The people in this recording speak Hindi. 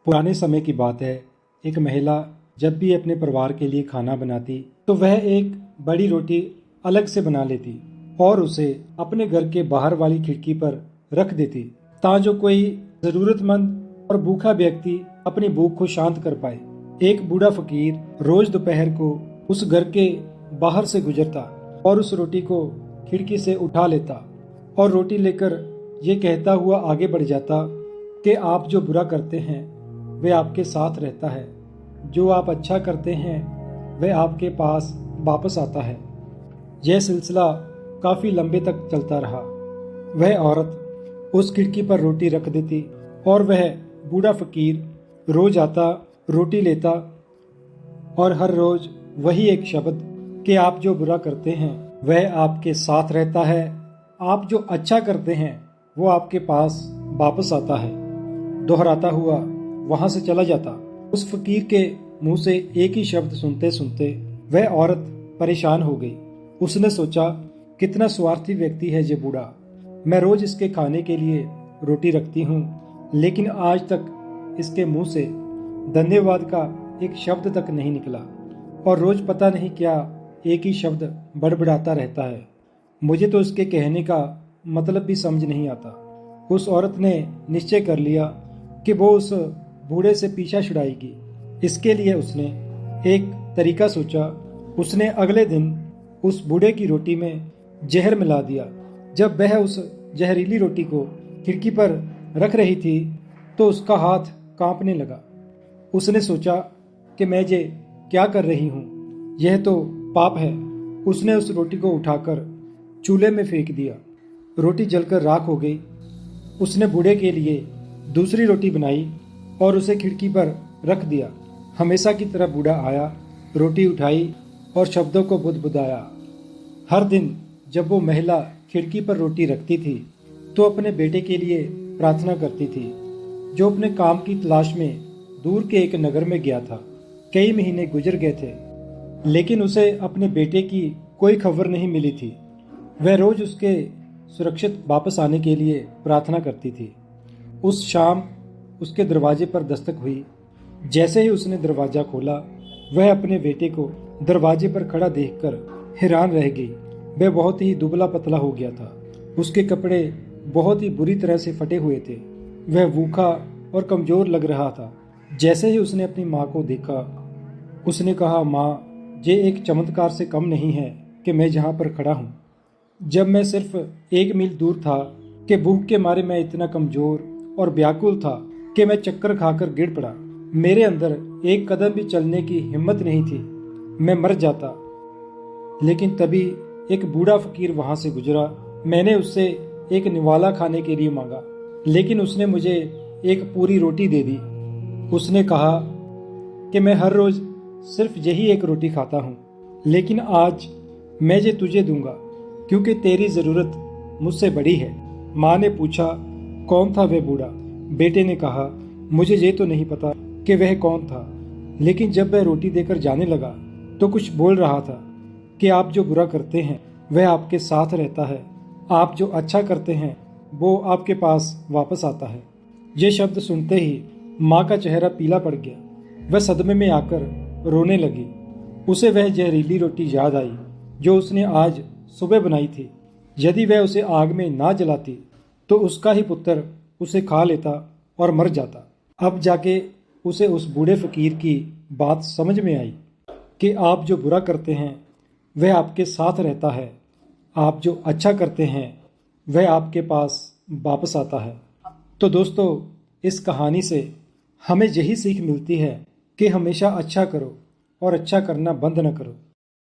पुराने समय की बात है। एक महिला जब भी अपने परिवार के लिए खाना बनाती तो वह एक बड़ी रोटी अलग से बना लेती और उसे अपने घर के बाहर वाली खिड़की पर रख देती ताकि कोई जरूरतमंद और भूखा व्यक्ति अपनी भूख को शांत कर पाए। एक बूढ़ा फकीर रोज दोपहर को उस घर के बाहर से गुजरता और उस रोटी को खिड़की से उठा लेता और रोटी लेकर ये कहता हुआ आगे बढ़ जाता कि आप जो बुरा करते हैं वह आपके साथ रहता है, जो आप अच्छा करते हैं वह आपके पास वापस आता है। यह सिलसिला काफी लंबे तक चलता रहा। वह औरत उस खिड़की पर रोटी रख देती और वह बूढ़ा फकीर रोज आता, रोटी लेता और हर रोज वही एक शब्द कि आप जो बुरा करते हैं वह आपके साथ रहता है, आप जो अच्छा करते हैं वो आपके पास वापस आता है दोहराता हुआ वहां से चला जाता। उस फकीर के मुंह से एक ही शब्द सुनते सुनते वह औरत परेशान हो गई। उसने सोचा, कितना स्वार्थी व्यक्ति है ये बूढ़ा। मैं रोज इसके खाने के लिए रोटी रखती हूँ, लेकिन आज तक इसके मुंह से धन्यवाद का एक शब्द तक नहीं निकला और रोज पता नहीं क्या एक ही शब्द बड़बड़ाता रहता है। मुझे तो इसके कहने का मतलब भी समझ नहीं आता। उस औरत ने निश्चय कर लिया कि वो उस बूढ़े से पीछा छुड़ाएगी। इसके लिए उसने एक तरीका सोचा। उसने अगले दिन उस बूढ़े की रोटी में जहर मिला दिया। जब वह उस जहरीली रोटी को खिड़की पर रख रही थी तो उसका हाथ कांपने लगा। उसने सोचा कि मैं ये क्या कर रही हूँ, यह तो पाप है। उसने उस रोटी को उठाकर चूल्हे में फेंक दिया। रोटी जलकर राख हो गई। उसने बूढ़े के लिए दूसरी रोटी बनाई और उसे खिड़की पर रख दिया। हमेशा की तरह बूढ़ा आया, रोटी उठाई और शब्दों को बुदबुदाया। हर दिन जब वो महिला खिड़की पर रोटी रखती थी तो अपने बेटे के लिए प्रार्थना करती थी, जो अपने काम की तलाश में दूर के एक नगर में गया था। कई महीने गुजर गए थे, लेकिन उसे अपने बेटे की कोई खबर नहीं मिली थी। वह रोज उसके सुरक्षित वापस आने के लिए प्रार्थना करती थी। उस शाम उसके दरवाजे पर दस्तक हुई। जैसे ही उसने दरवाजा खोला, वह अपने बेटे को दरवाजे पर खड़ा देखकर हैरान रह गई। वह बहुत ही दुबला पतला हो गया था। उसके कपड़े बहुत ही बुरी तरह से फटे हुए थे। वह भूखा और कमजोर लग रहा था। जैसे ही उसने अपनी माँ को देखा, उसने कहा, माँ, ये एक चमत्कार से कम नहीं है कि मैं जहाँ पर खड़ा हूँ। जब मैं सिर्फ 1 मील दूर था कि भूख के मारे मैं इतना कमजोर और व्याकुल था कि मैं चक्कर खाकर गिर पड़ा। मेरे अंदर एक कदम भी चलने की हिम्मत नहीं थी, मैं मर जाता। लेकिन तभी एक बूढ़ा फकीर वहां से गुजरा। मैंने उससे एक निवाला खाने के लिए मांगा, लेकिन उसने मुझे एक पूरी रोटी दे दी। उसने कहा कि मैं हर रोज सिर्फ यही एक रोटी खाता हूँ, लेकिन आज मैं ये तुझे दूंगा क्योंकि तेरी जरूरत मुझसे बड़ी है। माँ ने पूछा, कौन था वह बूढ़ा? बेटे ने कहा, मुझे ये तो नहीं पता कि वह कौन था, लेकिन जब वह रोटी देकर जाने लगा तो कुछ बोल रहा था कि आप जो बुरा करते हैं वह आपके साथ रहता है, आप जो अच्छा करते हैं वो आपके पास वापस आता है। ये शब्द सुनते ही माँ का चेहरा पीला पड़ गया। वह सदमे में आकर रोने लगी। उसे वह जहरीली रोटी याद आई जो उसने आज सुबह बनाई थी। यदि वह उसे आग में ना जलाती तो उसका ही पुत्र उसे खा लेता और मर जाता। अब जाके उसे उस बूढ़े फकीर की बात समझ में आई कि आप जो बुरा करते हैं वह आपके साथ रहता है, आप जो अच्छा करते हैं वह आपके पास वापस आता है। तो दोस्तों, इस कहानी से हमें यही सीख मिलती है कि हमेशा अच्छा करो और अच्छा करना बंद न करो।